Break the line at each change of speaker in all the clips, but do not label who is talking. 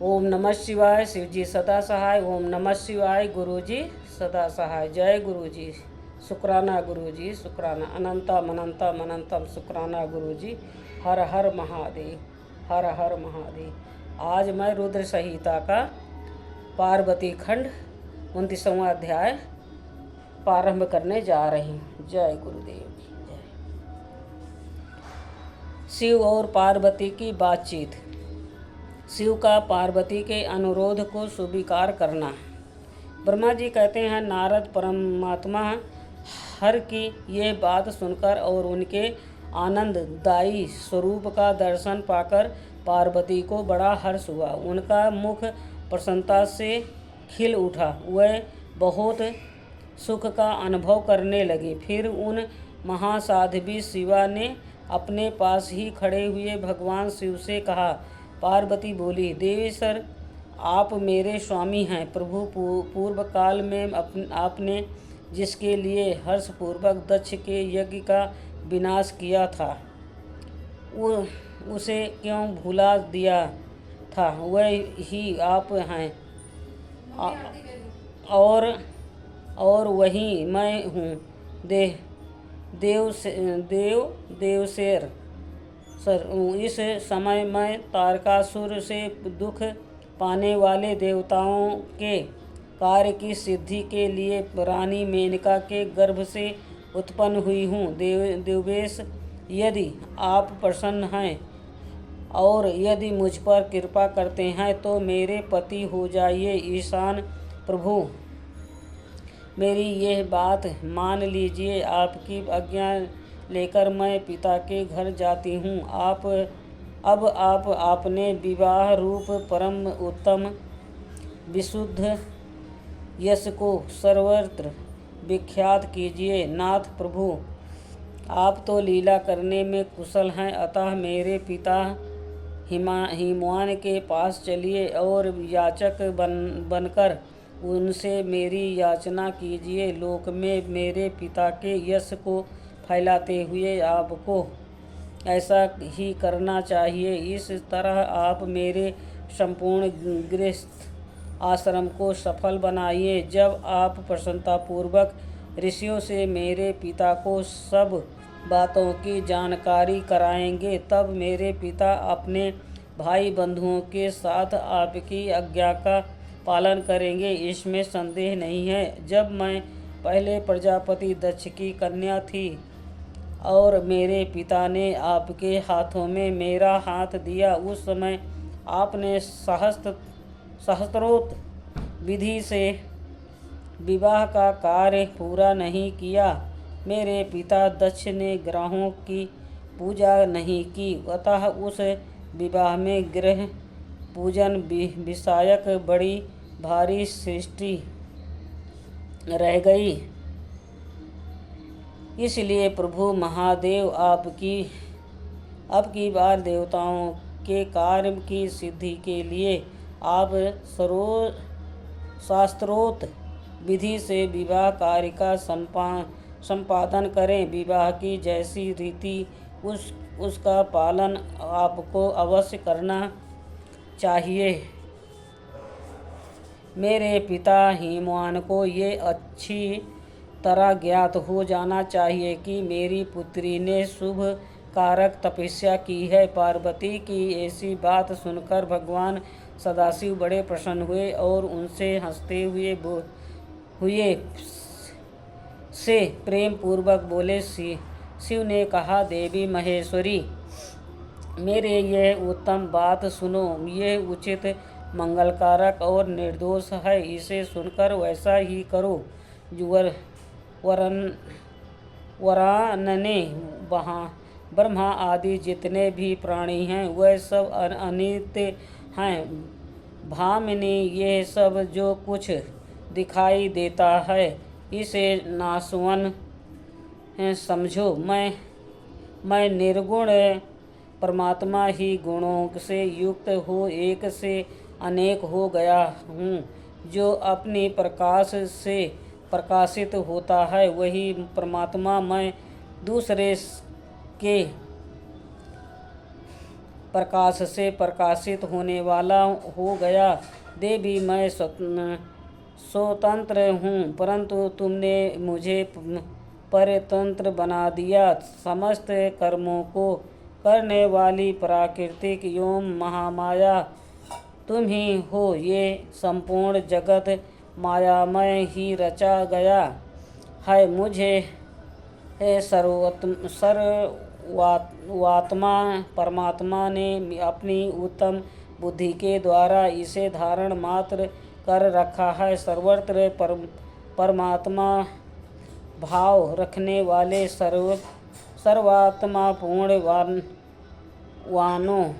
ओम नमः शिवाय। शिव जी सदा सहाय। ओम नमः शिवाय। गुरु जी सदा सहाय। जय गुरु जी। शुक्राना गुरु जी, शुक्राना। अनंतम अनंतम अनंतम शुक्राना गुरु जी। हर हर महादेव, हर हर महादेव। आज मैं रुद्र संहिता का पार्वती खंड 29वां अध्याय प्रारंभ करने जा रही हूँ। जय गुरुदेव जी। जय। शिव और पार्वती की बातचीत। शिव का पार्वती के अनुरोध को स्वीकार करना। ब्रह्मा जी कहते हैं, नारद परमात्मा हर की ये बात सुनकर और उनके आनंददायी स्वरूप का दर्शन पाकर पार्वती को बड़ा हर्ष हुआ। उनका मुख प्रसन्नता से खिल उठा। वह बहुत सुख का अनुभव करने लगी। फिर उन महासाध्वी शिवा ने अपने पास ही खड़े हुए भगवान शिव से कहा। पार्वती बोली, देवेश्वर आप मेरे स्वामी हैं। प्रभु, पूर्व काल में आपने जिसके लिए हर्षपूर्वक दक्ष के यज्ञ का विनाश किया था, उसे क्यों भुला दिया था? वह ही आप हैं और वही मैं हूँ। देवशेर सर, इस समय मैं तारकासुर से दुख पाने वाले देवताओं के कार्य की सिद्धि के लिए रानी मेनका के गर्भ से उत्पन्न हुई हूँ। देवेश, यदि आप प्रसन्न हैं और यदि मुझ पर कृपा करते हैं तो मेरे पति हो जाइए। ईशान प्रभु, मेरी यह बात मान लीजिए। आपकी आज्ञा लेकर मैं पिता के घर जाती हूँ। अब आप अपने विवाह रूप परम उत्तम विशुद्ध यश को सर्वत्र विख्यात कीजिए। नाथ प्रभु, आप तो लीला करने में कुशल हैं, अतः मेरे पिता हिमवान के पास चलिए और याचक बनकर उनसे मेरी याचना कीजिए। लोक में मेरे पिता के यश को फैलाते हुए आपको ऐसा ही करना चाहिए। इस तरह आप मेरे संपूर्ण गृहस्थ आश्रम को सफल बनाइए। जब आप प्रसन्नतापूर्वक ऋषियों से मेरे पिता को सब बातों की जानकारी कराएंगे, तब मेरे पिता अपने भाई बंधुओं के साथ आपकी आज्ञा का पालन करेंगे, इसमें संदेह नहीं है। जब मैं पहले प्रजापति दक्ष की कन्या थी और मेरे पिता ने आपके हाथों में मेरा हाथ दिया, उस समय आपने सहस्त्रोत विधि से विवाह का कार्य पूरा नहीं किया। मेरे पिता दक्ष ने ग्रहों की पूजा नहीं की, अतः उस विवाह में ग्रह पूजन विषयक बड़ी भारी सृष्टि रह गई। इसलिए प्रभु महादेव अब की बार देवताओं के कार्य की सिद्धि के लिए आप शास्त्रोक्त विधि से विवाह कार्य का संपादन करें। विवाह की जैसी रीति उसका पालन आपको अवश्य करना चाहिए। मेरे पिता हिमवान को ये अच्छी तरह ज्ञात हो जाना चाहिए कि मेरी पुत्री ने शुभ कारक तपस्या की है। पार्वती की ऐसी बात सुनकर भगवान सदाशिव बड़े प्रसन्न हुए और उनसे हंसते हुए से प्रेम पूर्वक बोले। शिव ने कहा, देवी महेश्वरी, मेरे यह उत्तम बात सुनो। यह उचित, मंगलकारक और निर्दोष है। इसे सुनकर वैसा ही करो। वरानने ब्रह्मा आदि जितने भी प्राणी हैं वह सब अनित्य हैं। भामिनी, यह सब जो कुछ दिखाई देता है इसे नाशवन समझो। मैं निर्गुण परमात्मा ही गुणों से युक्त हो एक से अनेक हो गया हूँ। जो अपनी प्रकाश से प्रकाशित होता है वही परमात्मा मैं दूसरे के प्रकाश से प्रकाशित होने वाला हो गया। देवी मैं स्वतंत्र हूँ, परंतु तुमने मुझे परतंत्र बना दिया। समस्त कर्मों को करने वाली प्राकृतिक एवं महामाया तुम ही हो। ये संपूर्ण जगत मायामय ही रचा गया है। मुझे सर्वात्मा परमात्मा ने अपनी उत्तम बुद्धि के द्वारा इसे धारण मात्र कर रखा है। सर्वत्र परमात्मा भाव रखने वाले सर्वात्मा पूर्ण वानों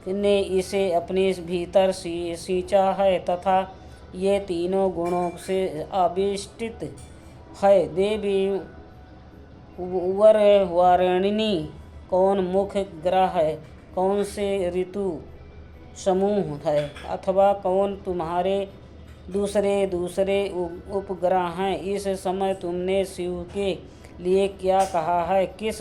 ने इसे अपने भीतर सींचा है तथा ये तीनों गुणों से आविष्टित है। देवी वारिणी कौन मुख ग्रह है, कौन से ऋतु समूह है, अथवा कौन तुम्हारे दूसरे उपग्रह हैं। इस समय तुमने शिव के लिए क्या कहा है, किस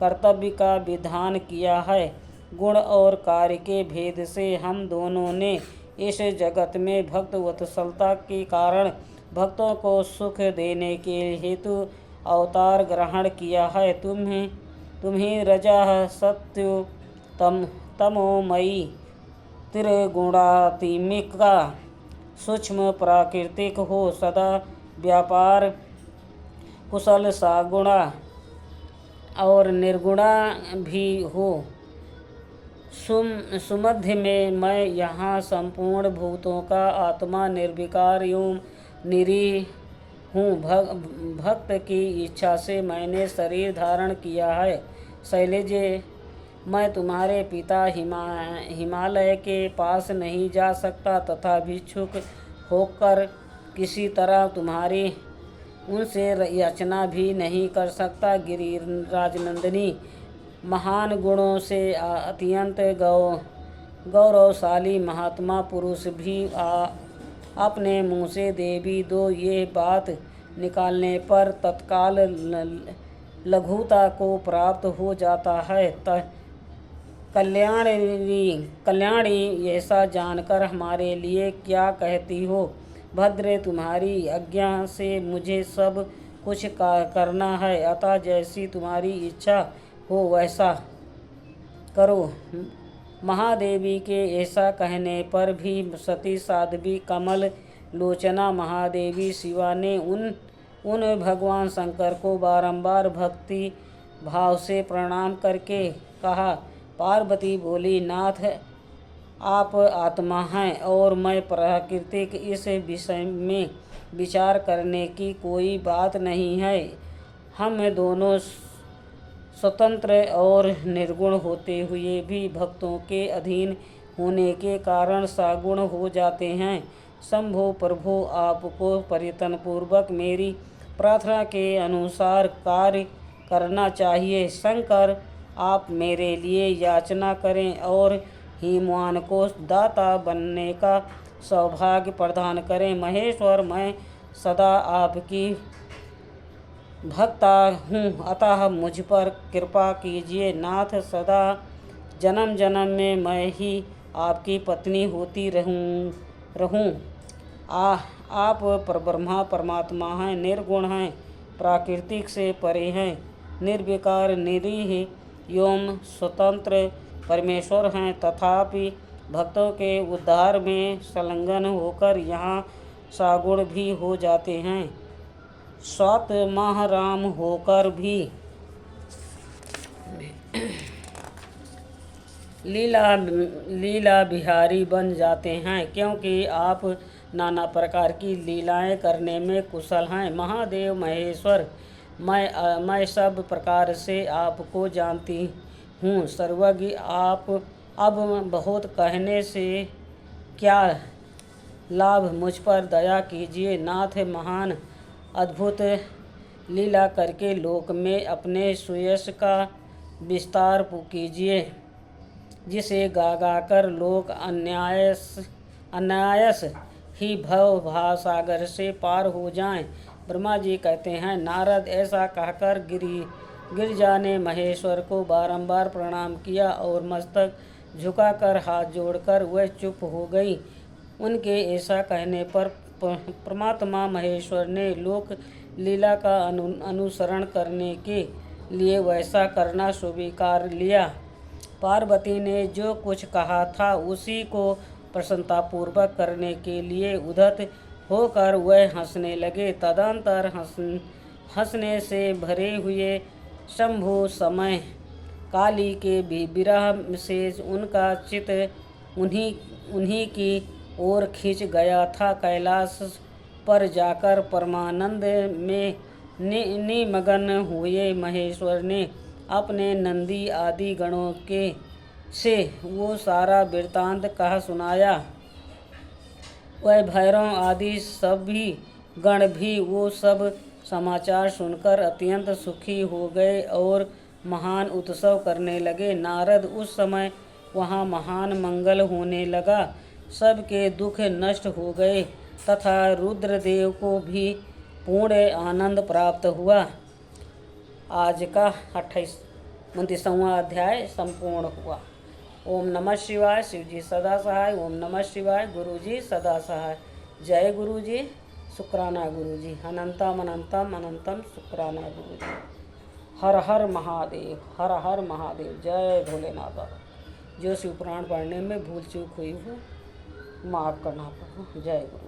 कर्तव्य का विधान किया है। गुण और कार्य के भेद से हम दोनों ने इस जगत में भक्त वत्सलता के कारण भक्तों को सुख देने के हेतु अवतार ग्रहण किया है। तुम्हें रजा सत्य तमोमयी त्रिगुणात्मिका सूक्ष्म प्राकृतिक हो, सदा व्यापार कुशल सागुणा और निर्गुणा भी हो। सुमध्य में मैं यहाँ संपूर्ण भूतों का आत्मा निर्विकार एवं निरीह हूँ। भक्त की इच्छा से मैंने शरीर धारण किया है। शैलजे, मैं तुम्हारे पिता हिमालय के पास नहीं जा सकता तथा भिक्षुक होकर किसी तरह तुम्हारी उनसे याचना भी नहीं कर सकता। गिरिराजनंदिनी, महान गुणों से अत्यंत गौरवशाली महात्मा पुरुष भी अपने मुँह से देवी दो ये बात निकालने पर तत्काल लघुता को प्राप्त हो जाता है। कल्याणी, ऐसा जानकर हमारे लिए क्या कहती हो। भद्रे, तुम्हारी आज्ञा से मुझे सब कुछ करना है, अतः जैसी तुम्हारी इच्छा हो वैसा करो। महादेवी के ऐसा कहने पर भी सती साध्वी कमल लोचना महादेवी शिवा ने उन भगवान शंकर को बारंबार भक्ति भाव से प्रणाम करके कहा। पार्वती बोली, नाथ आप आत्मा हैं और मैं प्राकृतिक, इस विषय में विचार करने की कोई बात नहीं है। हम दोनों स्वतंत्र और निर्गुण होते हुए भी भक्तों के अधीन होने के कारण सगुण हो जाते हैं। शंभो प्रभु, आपको परितनपूर्वक मेरी प्रार्थना के अनुसार कार्य करना चाहिए। शंकर, आप मेरे लिए याचना करें और हिमवान को दाता बनने का सौभाग्य प्रदान करें। महेश्वर, मैं सदा आपकी भक्ता हूँ, अतः मुझ पर कृपा कीजिए। नाथ, सदा जन्म जन्म में मैं ही आपकी पत्नी होती रहूँ। आप ब्रह्मा परमात्मा हैं, निर्गुण हैं, प्राकृतिक से परे हैं, निर्विकार निरीह एवं स्वतंत्र परमेश्वर हैं। तथापि भक्तों के उद्धार में संलग्न होकर यहाँ सगुण भी हो जाते हैं, स्वात्मराम होकर भी लीला बिहारी बन जाते हैं, क्योंकि आप नाना प्रकार की लीलाएं करने में कुशल हैं। महादेव महेश्वर, मैं सब प्रकार से आपको जानती हूँ, सर्वज्ञ आप। अब बहुत कहने से क्या लाभ, मुझ पर दया कीजिए। नाथ, महान अद्भुत लीला करके लोक में अपने सुयश का विस्तार कीजिए, जिसे गा कर लोग अनायास ही भव भावसागर से पार हो जाएं। ब्रह्मा जी कहते हैं, नारद, ऐसा कहकर गिरजा ने महेश्वर को बारंबार प्रणाम किया और मस्तक झुकाकर हाथ जोड़कर वह चुप हो गई। उनके ऐसा कहने पर परमात्मा महेश्वर ने लोक लीला का अनुसरण करने के लिए वैसा करना स्वीकार लिया। पार्वती ने जो कुछ कहा था उसी को प्रसन्नतापूर्वक करने के लिए उद्धत होकर वह हंसने लगे। तदंतर हंसने से भरे हुए शंभु समय काली के विरह से उनका चित्त उन्हीं की ओर खिंच गया था। कैलाश पर जाकर परमानंद में निमग्न हुए महेश्वर ने अपने नंदी आदि गणों के से वो सारा वृत्तांत कह सुनाया। वह भैरव आदि सभी गण भी वो सब समाचार सुनकर अत्यंत सुखी हो गए और महान उत्सव करने लगे। नारद उस समय वहाँ महान मंगल होने लगा। सबके दुख नष्ट हो गए तथा रुद्रदेव को भी पूर्ण आनंद प्राप्त हुआ। आज का 29वां अध्याय संपूर्ण हुआ। ओम नमः शिवाय। शिव जी सदा सहाय। ओम नमः शिवाय। गुरु जी सदा सहाय। जय गुरु जी। शुक्राना गुरु जी। अनंतम अनंतम अनंतम शुक्राना गुरु जी। हर हर महादेव। हर हर महादेव। जय भोलेनाथ बाबा। जो शिव पुराण पढ़ने में भूल चूक हुई हो माफ़ करना पड़ो। जय गुरु।